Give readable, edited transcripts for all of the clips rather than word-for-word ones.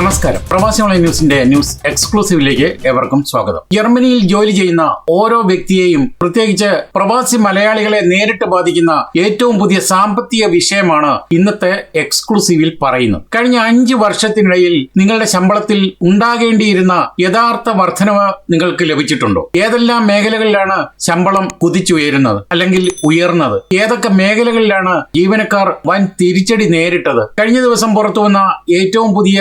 നമസ്കാരം. പ്രവാസി ഓൺലൈൻ ന്യൂസിന്റെ ന്യൂസ് എക്സ്ക്ലൂസീവിലേക്ക് ഏവർക്കും സ്വാഗതം. ജർമ്മനിയിൽ ജോലി ചെയ്യുന്ന ഓരോ വ്യക്തിയെയും, പ്രത്യേകിച്ച് പ്രവാസി മലയാളികളെ നേരിട്ട് ബാധിക്കുന്ന ഏറ്റവും പുതിയ സാമ്പത്തിക വിഷയമാണ് ഇന്നത്തെ എക്സ്ക്ലൂസീവിൽ പറയുന്നത്. കഴിഞ്ഞ 5 വർഷത്തിനിടയിൽ നിങ്ങളുടെ ശമ്പളത്തിൽ ഉണ്ടാകേണ്ടിയിരുന്ന യഥാർത്ഥ വർധനവ് നിങ്ങൾക്ക് ലഭിച്ചിട്ടുണ്ടോ? ഏതെല്ലാം മേഖലകളിലാണ് ശമ്പളം കുതിച്ചുയരുന്നത് അല്ലെങ്കിൽ ഉയർന്നത്? ഏതൊക്കെ മേഖലകളിലാണ് ജീവനക്കാർ വൻ തിരിച്ചടി നേരിട്ടത്? കഴിഞ്ഞ ദിവസം പുറത്തുവന്ന ഏറ്റവും പുതിയ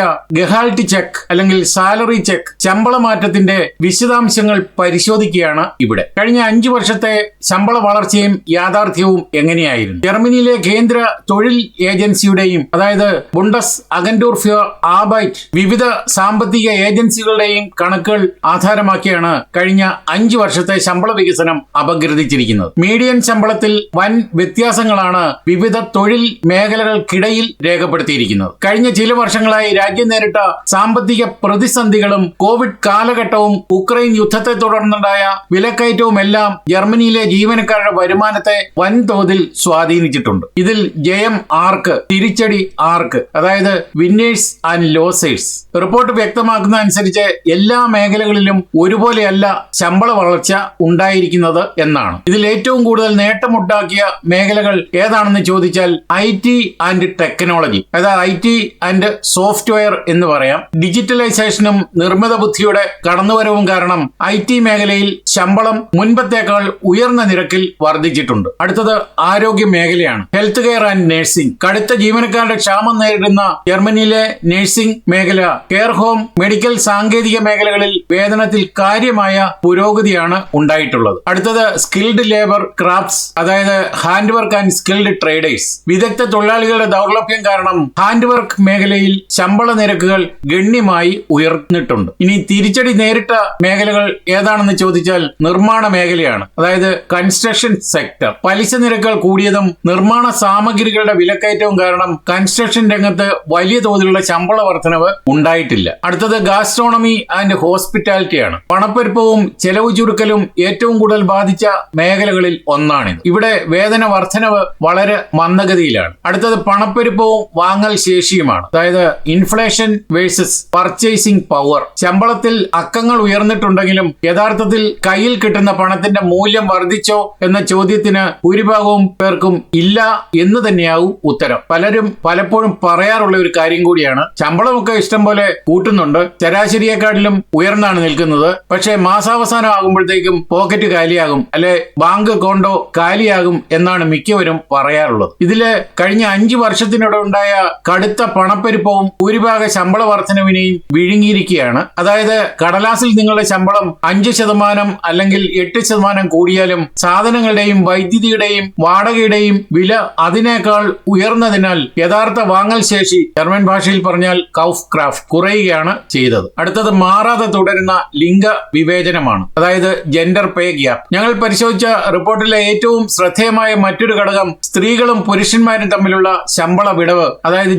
ഗഹാൽറ്റി ചെക്ക് അല്ലെങ്കിൽ സാലറി ചെക്ക് ശമ്പള മാറ്റത്തിന്റെ വിശദാംശങ്ങൾ പരിശോധിക്കുകയാണ് ഇവിടെ. കഴിഞ്ഞ 5 വർഷത്തെ ശമ്പള വളർച്ചയും യാഥാർത്ഥ്യവും എങ്ങനെയായിരുന്നു? ജർമ്മനിയിലെ കേന്ദ്ര തൊഴിൽ ഏജൻസിയുടെയും, അതായത് ബുണ്ടസ് അഗന്റൂർ ഫിർ ആർബൈറ്റ്, വിവിധ സാമ്പത്തിക ഏജൻസികളുടെയും കണക്കുകൾ ആധാരമാക്കിയാണ് കഴിഞ്ഞ 5 വർഷത്തെ ശമ്പള വികസനം അപഗ്രഥിച്ചിരിക്കുന്നത്. മീഡിയൻ ശമ്പളത്തിൽ വൻ വ്യത്യാസങ്ങളാണ് വിവിധ തൊഴിൽ മേഖലകൾക്കിടയിൽ രേഖപ്പെടുത്തിയിരിക്കുന്നത്. കഴിഞ്ഞ ചില വർഷങ്ങളായി രാജ്യം നേരിട്ട സാമ്പത്തിക പ്രതിസന്ധികളും കോവിഡ് കാലഘട്ടവും ഉക്രൈൻ യുദ്ധത്തെ തുടർന്നുണ്ടായ വിലക്കയറ്റവും എല്ലാം ജർമ്മനിയിലെ ജീവനക്കാരുടെ വരുമാനത്തെ വൻതോതിൽ സ്വാധീനിച്ചിട്ടുണ്ട്. ഇതിൽ ജയം ആർക്ക്, തിരിച്ചടി ആർക്ക്, അതായത് വിന്നേഴ്സ് ആൻഡ് ലോസേഴ്സ്. റിപ്പോർട്ട് വ്യക്തമാക്കുന്ന അനുസരിച്ച് എല്ലാ മേഖലകളിലും ഒരുപോലെയല്ല ശമ്പള വളർച്ച ഉണ്ടായിരിക്കുന്നത് എന്നാണ്. ഇതിൽ ഏറ്റവും കൂടുതൽ നേട്ടമുണ്ടാക്കിയ മേഖലകൾ ഏതാണെന്ന് ചോദിച്ചാൽ IT ആൻഡ് ടെക്നോളജി, അതായത് IT ആൻഡ് സോഫ്റ്റ്വെയർ എന്ന് പറയാം. ഡിജിറ്റലൈസേഷനും നിർമ്മിത ബുദ്ധിയുടെ കടന്നുവരവും കാരണം IT മേഖലയിൽ ശമ്പളം മുൻപത്തേക്കാൾ ഉയർന്ന നിരക്കിൽ വർദ്ധിച്ചിട്ടുണ്ട്. അടുത്തത് ആരോഗ്യ മേഖലയാണ്. Health care and nursing. കടുത്ത ജീവനക്കാരുടെ ക്ഷാമം നേരിടുന്ന ജർമ്മനിയിലെ നഴ്സിംഗ് മേഖല, കെയർ ഹോം, മെഡിക്കൽ, സാങ്കേതിക മേഖലകളിൽ വേതനത്തിൽ കാര്യമായ പുരോഗതിയാണ് ഉണ്ടായിട്ടുള്ളത്. അടുത്തത് സ്കിൽഡ് ലേബർ ക്രാഫ്റ്റ്സ്, അതായത് hand work and skilled traders. വിദഗ്ധ തൊഴിലാളികളുടെ ദൗർലഭ്യം കാരണം ഹാൻഡ് വർക്ക് മേഖലയിൽ ശമ്പള നിരക്കുകൾ ഗണ്യമായി ഉയർന്നിട്ടുണ്ട്. ഇനി തിരിച്ചടി നേരിട്ട മേഖലകൾ ഏതാണെന്ന് ചോദിച്ചാൽ നിർമ്മാണ മേഖലയാണ്, അതായത് കൺസ്ട്രക്ഷൻ സെക്ടർ. പലിശ നിരക്കുകൾ കൂടിയതും നിർമ്മാണ സാമഗ്രികളുടെ വിലക്കയറ്റവും കാരണം കൺസ്ട്രക്ഷൻ രംഗത്ത് വലിയ തോതിലുള്ള ശമ്പള വർധനവ് ഉണ്ടായിട്ടില്ല. അടുത്തത് ഗാസ്ട്രോണമി ആൻഡ് ഹോസ്പിറ്റാലിറ്റിയാണ്. പണപ്പെരുപ്പവും ചെലവ് ചുരുക്കലും ഏറ്റവും കൂടുതൽ ബാധിച്ച മേഖലകളിൽ ഒന്നാണിത്. ഇവിടെ വേതന വർധനവ് വളരെ മന്ദഗതിയിലാണ്. അടുത്തത് പണപ്പെരുപ്പവും വാങ്ങൽ ശേഷിയുമാണ്, അതായത് ഇൻഫ്ലേഷൻ വേഴ്സസ് പർച്ചേസിംഗ് പവർ. ശമ്പളത്തിൽ അക്കങ്ങൾ ഉയർന്നിട്ടുണ്ടെങ്കിലും യഥാർത്ഥത്തിൽ കയ്യിൽ കിട്ടുന്ന പണത്തിന്റെ മൂല്യം വർദ്ധിച്ചോ എന്ന ചോദ്യത്തിന് ഭൂരിഭാഗവും പേർക്കും ഇല്ല എന്ന് തന്നെയാവും ഉത്തരം. പലരും പലപ്പോഴും പറയാറുള്ള ഒരു കാര്യം കൂടിയാണ്, ശമ്പളമൊക്കെ ഇഷ്ടം പോലെ കൂട്ടുന്നുണ്ട്, ശരാശരിയെക്കാട്ടിലും ഉയർന്നാണ് നിൽക്കുന്നത്, പക്ഷേ മാസാവസാനം ആകുമ്പോഴത്തേക്കും പോക്കറ്റ് കാലിയാകും, അല്ലെ ബാങ്ക് അക്കൗണ്ടോ കാലിയാകും എന്നാണ് മിക്കവരും പറയാറുള്ളത്. ഇതില് കഴിഞ്ഞ 5 വർഷത്തിനിടെ ഉണ്ടായ കടുത്ത പണപ്പെരുപ്പവും ഭൂരിഭാഗ ശമ്പള വർധനവിനെയും വിഴുങ്ങിയിരിക്കുകയാണ്. അതായത് കടലാസിൽ നിങ്ങളുടെ ശമ്പളം 5% അല്ലെങ്കിൽ 8% കൂടിയാലും സാധനങ്ങളുടെയും വൈദ്യുതിയുടെയും വാടകയുടെയും വില അതിനേക്കാൾ ഉയർന്നതിനാൽ യഥാർത്ഥ വാങ്ങൽ ശേഷി, ജർമ്മൻ ഭാഷയിൽ പറഞ്ഞാൽ കൗഫ് ക്രാഫ്റ്റ്, കുറയുകയാണ് ചെയ്തത്. അടുത്തത് മാറാതെ തുടരുന്ന ലിംഗ വിവേചനമാണ്, അതായത് ജെൻഡർ പേ ഗ്യാപ്പ്. ഞങ്ങൾ പരിശോധിച്ച റിപ്പോർട്ടിലെ ഏറ്റവും ശ്രദ്ധേയമായ മറ്റൊരു ഘടകം സ്ത്രീകളും പുരുഷന്മാരും തമ്മിലുള്ള ശമ്പള വിടവ്, അതായത്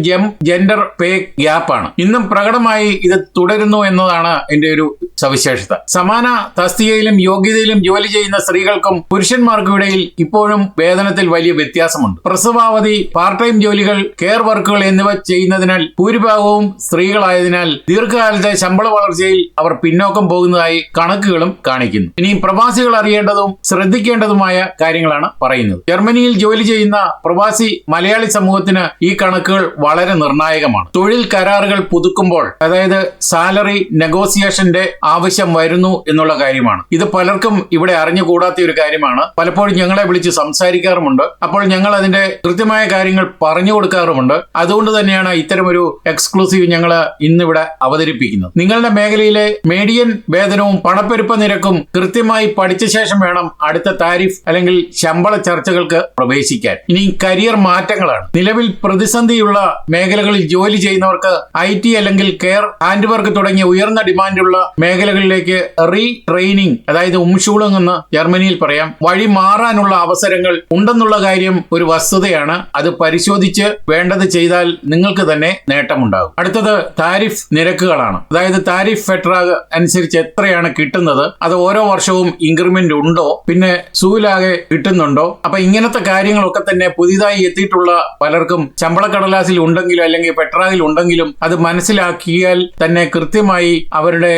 ജെൻഡർ പേ ഗ്യാപ്പ് ആണ്. ഇന്നും പ്രകടമായി ഇത് തുടരുന്നു എന്നതാണ് എന്റെ ഒരു സവിശേഷത. സമാന തസ്തികയിലും യോഗ്യതയിലും ജോലി ചെയ്യുന്ന സ്ത്രീകൾക്കും പുരുഷന്മാർക്കും ഇടയിൽ ഇപ്പോഴും വേതനത്തിൽ വലിയ വ്യത്യാസമുണ്ട്. പ്രസവാവധി, പാർട്ട് ടൈം ജോലികൾ, കെയർ വർക്കുകൾ എന്നിവ ചെയ്യുന്നതിനാൽ ഭൂരിഭാഗവും സ്ത്രീകളായതിനാൽ ദീർഘകാലത്തെ ശമ്പള വളർച്ചയിൽ അവർ പിന്നോക്കം പോകുന്നതായി കണക്കുകളും കാണിക്കുന്നു. ഇനി പ്രവാസികൾ അറിയേണ്ടതും ശ്രദ്ധിക്കേണ്ടതുമായ കാര്യങ്ങളാണ് പറയുന്നത്. ജർമ്മനിയിൽ ജോലി ചെയ്യുന്ന പ്രവാസി മലയാളി സമൂഹത്തിന് ഈ കണക്കുകൾ വളരെ നിർണായകമാണ്. തൊഴിൽ കരാറുകൾ പുതുക്കുമ്പോൾ, അതായത് സാലറി നെഗോസിയേഷന്റെ ആവശ്യം വരുന്നു എന്നുള്ള കാര്യമാണ്. ഇത് പലർക്കും ഇവിടെ അറിഞ്ഞുകൂടാത്ത ഒരു കാര്യമാണ്. പലപ്പോഴും ഞങ്ങളെ വിളിച്ച് സംസാരിക്കാറുമുണ്ട്. അപ്പോൾ ഞങ്ങൾ അതിന്റെ കൃത്യമായ കാര്യങ്ങൾ പറഞ്ഞു കൊടുക്കാറുമുണ്ട്. അതുകൊണ്ട് തന്നെയാണ് ഇത്തരമൊരു എക്സ്ക്ലൂസീവ് ഞങ്ങൾ ഇന്നിവിടെ അവതരിപ്പിക്കുന്നത്. നിങ്ങളുടെ മേഖലയിലെ മീഡിയൻ വേതനവും പണപ്പെരുപ്പ നിരക്കും കൃത്യമായി പഠിച്ച ശേഷം വേണം അടുത്ത താരിഫ് അല്ലെങ്കിൽ ശമ്പള ചർച്ചകൾക്ക് പ്രവേശിക്കാൻ. ഇനി കരിയർ മാറ്റങ്ങളാണ്. നിലവിൽ പ്രതിസന്ധിയുള്ള മേഖലകളിൽ ജോലി ചെയ്യുന്നവർക്ക് IT അല്ലെങ്കിൽ കെയർ, ഹാൻഡ് വർക്ക് തുടങ്ങിയ ഉയർന്ന ഡിമാൻഡുള്ള മേഖലകളിലേക്ക് റീട്രെയിനിങ്, അതായത് ഉംഷൂളിംഗ് എന്ന് ജർമ്മനിയിൽ പറയാം, വഴി മാറാനുള്ള അവസരങ്ങൾ ഉണ്ടെന്നുള്ള കാര്യം ഒരു വസ്തുതയാണ്. അത് പരിശോധിച്ച് വേണ്ടത് ചെയ്താൽ നിങ്ങൾക്ക് തന്നെ നേട്ടമുണ്ടാകും. അടുത്തത് താരിഫ് നിരക്കുകളാണ്. അതായത് താരിഫ് ഫെട്രാഗ് അനുസരിച്ച് എത്രയാണ് കിട്ടുന്നത്, അത് ഓരോ വർഷവും ഇൻക്രിമെന്റ് ഉണ്ടോ, പിന്നെ സൂലാകെ കിട്ടുന്നുണ്ടോ. അപ്പൊ ഇങ്ങനത്തെ കാര്യങ്ങളൊക്കെ തന്നെ പുതിയതായി എത്തിയിട്ടുള്ള പലർക്കും ശമ്പള കടലാസിൽ ഉണ്ടെങ്കിലും അല്ലെങ്കിൽ ഫെട്രാഗിൽ ഉണ്ടെങ്കിലും അത് മനസ്സിലാക്കിയാൽ തന്നെ കൃത്യമായി അവരുടെ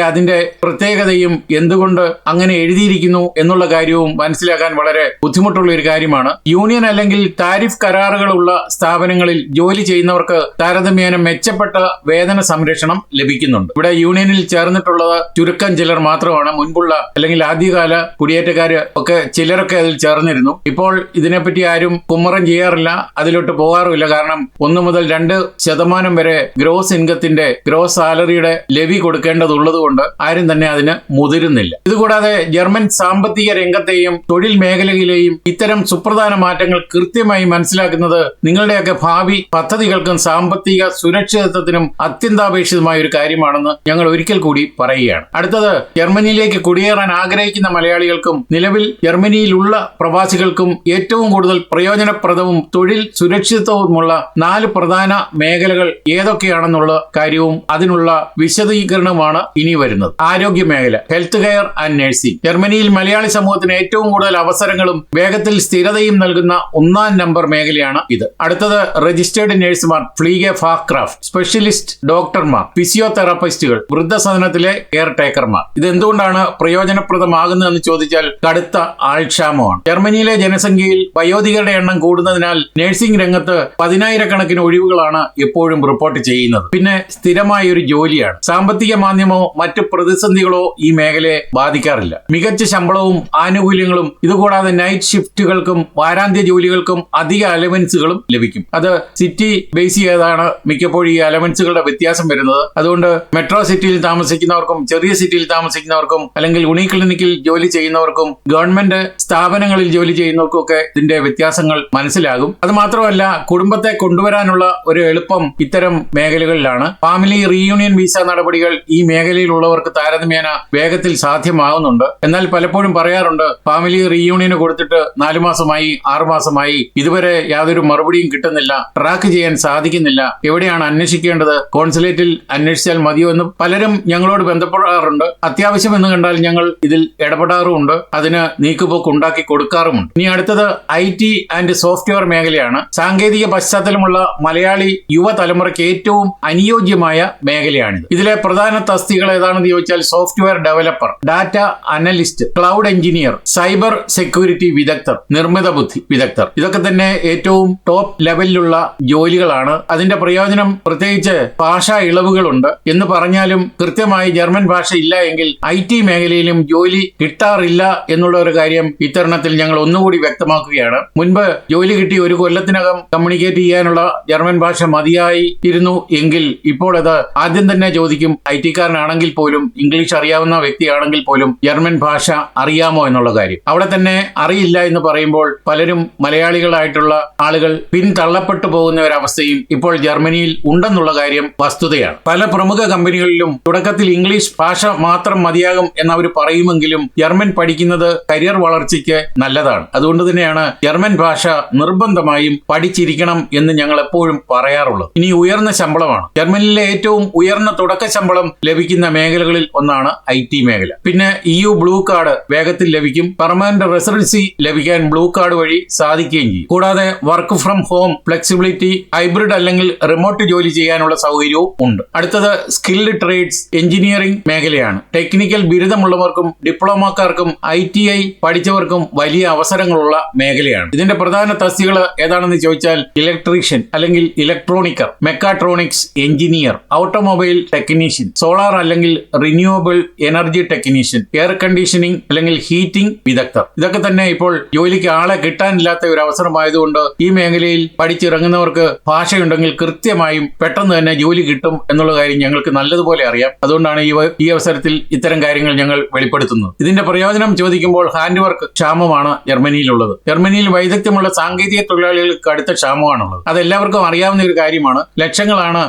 അതിന്റെ പ്രത്യേകതയും എന്തുകൊണ്ട് അങ്ങനെ എഴുതിയിരിക്കുന്നു എന്നുള്ള കാര്യവും മനസ്സിലാക്കാൻ വളരെ ബുദ്ധിമുട്ടുള്ള ഒരു കാര്യമാണ്. യൂണിയൻ അല്ലെങ്കിൽ താരിഫ് കരാറുകളുള്ള സ്ഥാപനങ്ങളിൽ ജോലി ചെയ്യുന്നവർക്ക് താരതമ്യേന മെച്ചപ്പെട്ട വേതന സംരക്ഷണം ലഭിക്കുന്നുണ്ട്. ഇവിടെ യൂണിയനിൽ ചേർന്നിട്ടുള്ളത് ചുരുക്കം ചിലർ മാത്രമാണ്. മുൻപുള്ള അല്ലെങ്കിൽ ആദ്യകാല കുടിയേറ്റക്കാര് ഒക്കെ ചിലരൊക്കെ അതിൽ ചേർന്നിരുന്നു. ഇപ്പോൾ ഇതിനെപ്പറ്റി ആരും കുമ്മറം ചെയ്യാറില്ല, അതിലോട്ട് പോകാറുമില്ല. കാരണം 1 മുതൽ 2% വരെ ഗ്രോസ് സാലറിയുടെ ലെവി കൊടുക്കേണ്ടതുള്ളത് കൊണ്ട് ആരും തന്നെ അതിന് മുതിരുന്നില്ല. ഇതുകൂടാതെ ജർമ്മൻ സാമ്പത്തിക രംഗത്തെയും തൊഴിൽ മേഖലയിലെയും ഇത്തരം സുപ്രധാന മാറ്റങ്ങൾ കൃത്യമായി മനസ്സിലാക്കുന്നത് നിങ്ങളുടെയൊക്കെ ഭാവി പദ്ധതികൾക്കും സാമ്പത്തിക സുരക്ഷിതത്വത്തിനും അത്യന്താപേക്ഷിതമായ ഒരു കാര്യമാണെന്ന് ഞങ്ങൾ ഒരിക്കൽ കൂടി പറയുകയാണ്. അടുത്തത്, ജർമ്മനിയിലേക്ക് കുടിയേറാൻ ആഗ്രഹിക്കുന്ന മലയാളികൾക്കും നിലവിൽ ജർമ്മനിയിലുള്ള പ്രവാസികൾക്കും ഏറ്റവും കൂടുതൽ പ്രയോജനപ്രദവും തൊഴിൽ സുരക്ഷിതത്വവുമുള്ള 4 പ്രധാന മേഖലകൾ ഏതൊക്കെയാണെന്നുള്ള കാര്യവും അതിനുള്ള വിശദീകരണവുമാണ് ഇനി വരുന്നത്. ആരോഗ്യ മേഖല, ഹെൽത്ത് കെയർ ആൻഡ് നഴ്സിംഗ്. ജർമ്മനിയിൽ മലയാളി സമൂഹത്തിന് ഏറ്റവും കൂടുതൽ അവസരങ്ങളും വേഗത്തിൽ സ്ഥിരതയും നൽകുന്ന 1-ാം നമ്പർ മേഖലയാണ് ഇത്. അടുത്തത്, രജിസ്റ്റേർഡ് നഴ്സുമാർ, ഫ്ലീഗെ ഫാഹ്ക്രാഫ്റ്റ്, സ്പെഷ്യലിസ്റ്റ് ഡോക്ടർമാർ, ഫിസിയോതെറാപ്പിസ്റ്റുകൾ, വൃദ്ധസദനത്തിലെ കെയർ ടേക്കർമാർ. ഇത് എന്തുകൊണ്ടാണ് പ്രയോജനപ്രദമാകുന്നതെന്ന് ചോദിച്ചാൽ കടുത്ത ആൾക്ഷാമമാണ്. ജർമ്മനിയിലെ ജനസംഖ്യയിൽ വയോധികരുടെ എണ്ണം കൂടുന്നതിനാൽ നഴ്സിംഗ് രംഗത്ത് 10,000-കണക്കിന് ഒഴിവുകളാണ് എപ്പോഴും റിപ്പോർട്ട് ചെയ്യുന്നത്. പിന്നെ സ്ഥിരമായ ഒരു ജോലിയാണ്. സാമ്പത്തിക മാന്ദ്യമോ മറ്റ് പ്രതിസന്ധികളോ ഈ മേഖലയെ ബാധിക്കാറില്ല. മികച്ച ശമ്പളവും ആനുകൂല്യങ്ങളും ഇതുകൂടാതെ നൈറ്റ് ഷിഫ്റ്റുകൾക്കും വാരാന്ത്യ ജോലികൾക്കും അധിക അലവൻസുകളും ലഭിക്കും. അത് സിറ്റി ബേസ് ചെയ്താണ് മിക്കപ്പോഴും ഈ അലവൻസുകളുടെ വ്യത്യാസം വരുന്നത്. അതുകൊണ്ട് മെട്രോ സിറ്റിയിൽ താമസിക്കുന്നവർക്കും ചെറിയ സിറ്റിയിൽ താമസിക്കുന്നവർക്കും അല്ലെങ്കിൽ ഉണിക്ലിനിക്കിൽ ജോലി ചെയ്യുന്നവർക്കും ഗവൺമെന്റ് സ്ഥാപനങ്ങളിൽ ജോലി ചെയ്യുന്നവർക്കും ഒക്കെ ഇതിന്റെ വ്യത്യാസങ്ങൾ മനസ്സിലാകും. അത് മാത്രമല്ല, കുടുംബത്തെ കൊണ്ടുവരാനുള്ള ഒരു എളുപ്പം ഇത്തരം മേഖലകളിലാണ്. ഫാമിലി റീയൂണിയൻ വിസ നടപടികൾ ഈ മേഖലയിലുള്ളവർക്ക് താരതമ്യേന വേഗത്തിൽ സാധ്യമാകുന്നുണ്ട്. എന്നാൽ പലപ്പോഴും പറയാറുണ്ട്, ഫാമിലി റീയൂണിയന് കൊടുത്തിട്ട് 4 മാസമായി 6 മാസമായി ഇതുവരെ യാതൊരു മറുപടിയും കിട്ടുന്നില്ല, ട്രാക്ക് ചെയ്യാൻ സാധിക്കുന്നില്ല, എവിടെയാണ് അന്വേഷിക്കേണ്ടത്, കോൺസുലേറ്റിൽ അന്വേഷിച്ചാൽ മതിയോ എന്ന് പലരും ഞങ്ങളോട് ബന്ധപ്പെടാറുണ്ട്. അത്യാവശ്യം എന്ന് കണ്ടാൽ ഞങ്ങൾ ഇതിൽ ഇടപെടാറുമുണ്ട്, അതിന് നീക്കുപോക്ക് ഉണ്ടാക്കി കൊടുക്കാറുമുണ്ട്. ഇനി അടുത്തത് IT ആൻഡ് സോഫ്റ്റ്വെയർ മേഖലയാണ്. സാങ്കേതിക പശ്ചാത്തലമുള്ള മലയാളി യുവതലമുറയ്ക്ക് ഏറ്റവും അനുയോജ്യമായ മേഖലയാണിത്. ഇതിലെ പ്രധാന തസ്തികകൾ ഏതാണെന്ന് ചോദിച്ചാൽ software developer, data analyst, cloud engineer, cyber security വിദഗ്ധർ, നിർമ്മിത ബുദ്ധി വിദഗ്ധർ. ഇതൊക്കെ തന്നെ ഏറ്റവും ടോപ്പ് ലെവലിലുള്ള ജോലികളാണ്. അതിന്റെ പ്രയോജനം പ്രത്യേകിച്ച് ഭാഷാ ഇളവുകളുണ്ട് എന്ന് പറഞ്ഞാലും കൃത്യമായി ജർമ്മൻ ഭാഷ ഇല്ല എങ്കിൽ IT മേഖലയിലും ജോലി കിട്ടാറില്ല എന്നുള്ള ഒരു കാര്യം ഇത്തരുണത്തിൽ ഞങ്ങൾ ഒന്നുകൂടി വ്യക്തമാക്കുകയാണ്. മുൻപ് ജോലി കിട്ടി 1 കൊല്ലത്തിനകം കമ്മ്യൂണിക്കേറ്റ് ചെയ്യാനുള്ള ജർമ്മൻ ഭാഷ മതിയായിരുന്നു എങ്കിൽ ഇപ്പോൾ അത് ആദ്യം തന്നെ ചോദിക്കും. IT-കാരനാണെങ്കിൽ പോലും, ഇംഗ്ലീഷ് അറിയാവുന്ന വ്യക്തിയാണെങ്കിൽ പോലും ജർമ്മൻ ഭാഷ അറിയാമോ എന്നുള്ള കാര്യം. അവിടെ തന്നെ അറിയില്ല എന്ന് പറയുമ്പോൾ പലരും മലയാളികളായിട്ടുള്ള ആളുകൾ പിന്തള്ളപ്പെട്ടു പോകുന്ന ഒരവസ്ഥയും ഇപ്പോൾ ജർമ്മനിയിൽ ഉണ്ടെന്നുള്ള കാര്യം വസ്തുതയാണ്. പല പ്രമുഖ കമ്പനികളിലും തുടക്കത്തിൽ ഇംഗ്ലീഷ് ഭാഷ മാത്രം മതിയാകും എന്നവർ പറയുമെങ്കിലും ജർമ്മൻ പഠിക്കുന്നത് കരിയർ വളർച്ചയ്ക്ക് നല്ലതാണ്. അതുകൊണ്ട് തന്നെയാണ് ജർമ്മൻ ഭാഷ നിർബന്ധമായും പഠിച്ചിരിക്കണം എന്ന് ഞങ്ങൾ എപ്പോഴും പറയാറുള്ളത്. ഇനി ഉയർന്ന ശമ്പളമാണ്. ജർമ്മനിയിലെ ഏറ്റവും ഉയർന്ന തുടക്ക ശമ്പളം ലഭിക്കുന്ന മേഖലകളിൽ ഒന്നാണ് IT മേഖല. പിന്നെ EU ബ്ലൂ കാർഡ് വേഗത്തിൽ ലഭിക്കും. പെർമനന്റ് റെസിഡൻസി ലഭിക്കാൻ ബ്ലൂ കാർഡ് വഴി സാധിക്കുകയും ചെയ്യും. കൂടാതെ work from home flexibility, hybrid അല്ലെങ്കിൽ റിമോട്ട് ജോലി ചെയ്യാനുള്ള സൗകര്യവും ഉണ്ട്. അടുത്തത് സ്കിൽഡ് ട്രേഡ്സ്, എഞ്ചിനീയറിംഗ് മേഖലയാണ്. ടെക്നിക്കൽ ബിരുദമുള്ളവർക്കും ഡിപ്ലോമക്കാർക്കും ITI പഠിച്ചവർക്കും വലിയ അവസരങ്ങളുള്ള മേഖലയാണ്. ഇതിന്റെ പ്രധാന തസ്തികകൾ ഏതാണെന്ന് ചോദിച്ചാൽ ഇലക്ട്രീഷ്യൻ അല്ലെങ്കിൽ ഇലക്ട്രോണിക്കർ, mechatronics engineer, automobile technician, solar അല്ലെങ്കിൽ renewable energy technician, air conditioning അല്ലെങ്കിൽ ഹീറ്റിംഗ് വിദഗ്ധർ. ഇതൊക്കെ തന്നെ ഇപ്പോൾ ജോലിക്ക് ആളെ കിട്ടാനില്ലാത്ത ഒരു അവസരമായതുകൊണ്ട് ഈ മേഖലയിൽ പഠിച്ചിറങ്ങുന്നവർക്ക് ഭാഷയുണ്ടെങ്കിൽ കൃത്യമായും പെട്ടെന്ന് തന്നെ ജോലി കിട്ടും എന്നുള്ള കാര്യം ഞങ്ങൾക്ക് നല്ലതുപോലെ അറിയാം. അതുകൊണ്ടാണ് ഈ അവസരത്തിൽ ഇത്തരം കാര്യങ്ങൾ ഞങ്ങൾ വെളിപ്പെടുത്തുന്നത്. ഇതിന്റെ പ്രയോജനം ചോദിക്കുമ്പോൾ ഹാൻഡ് വർക്ക് ക്ഷാമമാണ് ജർമ്മനിയിലുള്ളത്. ജർമ്മനിയിൽ വൈദഗ്ധ്യമുള്ള സാങ്കേതിക തൊഴിലാളികൾക്ക് കടുത്ത ക്ഷാമമാണുള്ളത്. അതെല്ലാവർക്കും അറിയാവുന്ന ഒരു കാര്യമാണ്. ലക്ഷങ്ങളാണ്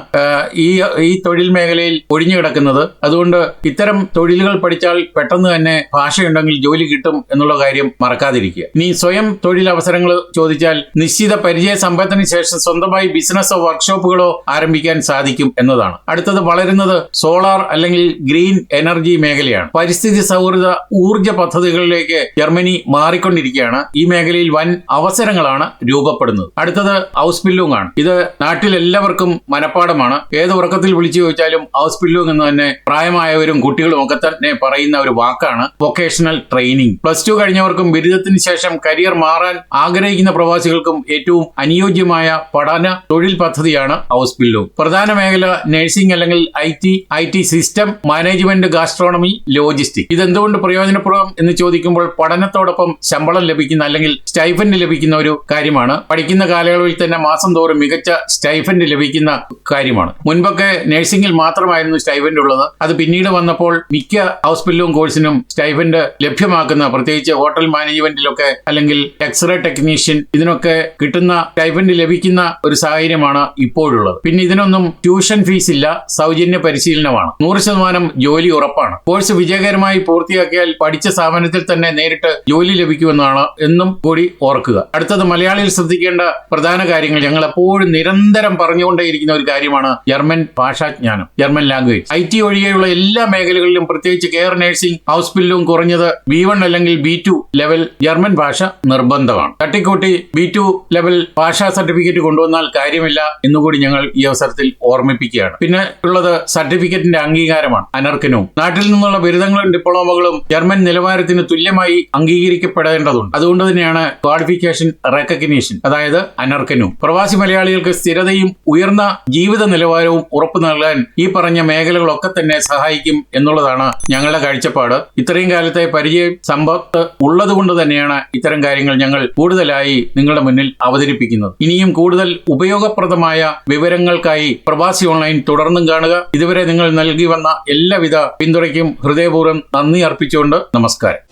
ഈ തൊഴിൽ മേഖലയിൽ ഒഴിഞ്ഞു കിടക്കുന്നത്. അതുകൊണ്ട് ഇത്തരം തൊഴിലുകൾ പഠിച്ചാൽ പെട്ടെന്ന് തന്നെ ഭാഷയുണ്ടെങ്കിൽ ജോലി കിട്ടും എന്നുള്ള കാര്യം മറക്കാതിരിക്കുക. ഇനി സ്വയം തൊഴിൽ അവസരങ്ങൾ ചോദിച്ചാൽ നിശ്ചിത പരിചയ സമ്പത്തിന് ശേഷം സ്വന്തമായി ബിസിനസ്സോ വർക്ക്ഷോപ്പുകളോ ആരംഭിക്കാൻ സാധിക്കും എന്നതാണ്. അടുത്തത് വളരുന്നത് സോളാർ അല്ലെങ്കിൽ ഗ്രീൻ എനർജി മേഖലയാണ്. പരിസ്ഥിതി സൗഹൃദ ഊർജ്ജ പദ്ധതികളിലേക്ക് ജർമ്മനി മാറിക്കൊണ്ടിരിക്കുകയാണ്. ഈ മേഖലയിൽ വൻ അവസരങ്ങളാണ് രൂപപ്പെടുന്നത്. അടുത്തത് ഹൗസ് ബിൽഡിംഗ് ആണ്. ഇത് നാട്ടിൽ എല്ലാവർക്കും മനപ്പാടമാണ്. നിർബന്ധമാണ്. ഏത് ഉറക്കത്തിൽ വിളിച്ചു ചോദിച്ചാലും ഹൗസ് ബിൽഡിംഗ് എന്ന് തന്നെ പ്രായമായവരും കുട്ടികളും ഒക്കെ തന്നെ പറയുന്ന ഒരു വാക്കാണ് വൊക്കേഷണൽ ട്രെയിനിങ്. +2 കഴിഞ്ഞവർക്കും ബിരുദത്തിന് ശേഷം കരിയർ മാറാൻ ആഗ്രഹിക്കുന്ന പ്രവാസികൾക്കും ഏറ്റവും അനുയോജ്യമായ പഠന തൊഴിൽ പദ്ധതിയാണ് ഹൗസ് ബിൽഡിംഗ്. പ്രധാന മേഖല നഴ്സിംഗ് അല്ലെങ്കിൽ IT സിസ്റ്റം മാനേജ്മെന്റ്, ഗാസ്ട്രോണമി, ലോജിസ്റ്റിക്. ഇതെന്തുകൊണ്ട് പ്രയോജനപ്രദം എന്ന് ചോദിക്കുമ്പോൾ പഠനത്തോടൊപ്പം ശമ്പളം ലഭിക്കുന്ന അല്ലെങ്കിൽ സ്റ്റൈഫൻഡ് ലഭിക്കുന്ന ഒരു കാര്യമാണ്. പഠിക്കുന്ന കാലയളവിൽ തന്നെ മാസം തോറും മികച്ച സ്റ്റൈഫൻഡ് ലഭിക്കുന്ന കാര്യമാണ്. മുൻപൊക്കെ നഴ്സിംഗിൽ മാത്രമായിരുന്നു സ്റ്റൈഫൻഡ് ഉള്ളത്. അത് പിന്നീട് വന്നപ്പോൾ മിക്ക ഹൗസ് ബിൽഡിംഗ് കോഴ്സിനും സ്റ്റൈഫൻഡ് ലഭ്യമാക്കുന്ന, പ്രത്യേകിച്ച് ഹോട്ടൽ മാനേജ്മെന്റിലൊക്കെ അല്ലെങ്കിൽ എക്സ്റേ ടെക്നീഷ്യൻ, ഇതിനൊക്കെ കിട്ടുന്ന സ്റ്റൈഫൻഡ് ലഭിക്കുന്ന ഒരു സാഹചര്യമാണ് ഇപ്പോഴുള്ളത്. പിന്നെ ഇതിനൊന്നും ട്യൂഷൻ ഫീസ് ഇല്ല, സൗജന്യ പരിശീലനമാണ്. 100% ജോലി ഉറപ്പാണ്. കോഴ്സ് വിജയകരമായി പൂർത്തിയാക്കിയാൽ പഠിച്ച സ്ഥാപനത്തിൽ തന്നെ നേരിട്ട് ജോലി ലഭിക്കുമെന്നാണ് എന്നും കൂടി ഓർക്കുക. അടുത്തത് മലയാളികൾ ശ്രദ്ധിക്കേണ്ട പ്രധാന കാര്യങ്ങൾ. ഞങ്ങൾ എപ്പോഴും നിരന്തരം പറഞ്ഞുകൊണ്ടേയിരിക്കുന്ന ഒരു കാര്യമാണ് ജർമ്മൻ ഭാഷാജ്ഞാനം, ജർമ്മൻ ലാംഗ്വേജ്. IT ഒഴികെയുള്ള എല്ലാ മേഖലകളിലും, പ്രത്യേകിച്ച് കെയർ നഴ്സിംഗ്, ഹൗസ് ബിൽഡിംഗ് കുറഞ്ഞത് B1 അല്ലെങ്കിൽ B2 ലെവൽ ജർമ്മൻ ഭാഷ നിർബന്ധമാണ്. തട്ടിക്കൂട്ടി B2 ലെവൽ ഭാഷാ സർട്ടിഫിക്കറ്റ് കൊണ്ടുവന്നാൽ കാര്യമില്ല എന്നുകൂടി ഞങ്ങൾ ഈ അവസരത്തിൽ ഓർമ്മിപ്പിക്കുകയാണ്. പിന്നെ ഉള്ളത് സർട്ടിഫിക്കറ്റിന്റെ അംഗീകാരമാണ്, അനർക്കനവും. നാട്ടിൽ നിന്നുള്ള ബിരുദങ്ങളും ഡിപ്ലോമകളും ജർമ്മൻ നിലവാരത്തിന് തുല്യമായി അംഗീകരിക്കപ്പെടേണ്ടതുണ്ട്. അതുകൊണ്ട് തന്നെയാണ് ക്വാളിഫിക്കേഷൻ റെക്കഗ്നീഷൻ, അതായത് അനർക്കനവും. പ്രവാസി മലയാളികൾക്ക് സ്ഥിരതയും ഉയർന്ന ജീവിത നിലവാരവും ഉറപ്പു നൽകാൻ ഈ പറഞ്ഞ മേഖലകളൊക്കെ തന്നെ സഹായിക്കും എന്നുള്ളതാണ് ഞങ്ങളുടെ കാഴ്ചപ്പാട്. ഇത്രയും കാലത്തെ പരിചയം, സമ്പത്ത് ഉള്ളതുകൊണ്ട് തന്നെയാണ് ഇത്തരം കാര്യങ്ങൾ ഞങ്ങൾ കൂടുതലായി നിങ്ങളുടെ മുന്നിൽ അവതരിപ്പിക്കുന്നത്. ഇനിയും കൂടുതൽ ഉപയോഗപ്രദമായ വിവരങ്ങൾക്കായി പ്രവാസി ഓൺലൈൻ തുടർന്നും കാണുക. ഇതുവരെ നിങ്ങൾ നൽകി വന്ന എല്ലാവിധ പിന്തുണയ്ക്കും ഹൃദയപൂർവ്വം നന്ദി അർപ്പിച്ചുകൊണ്ട് നമസ്കാരം.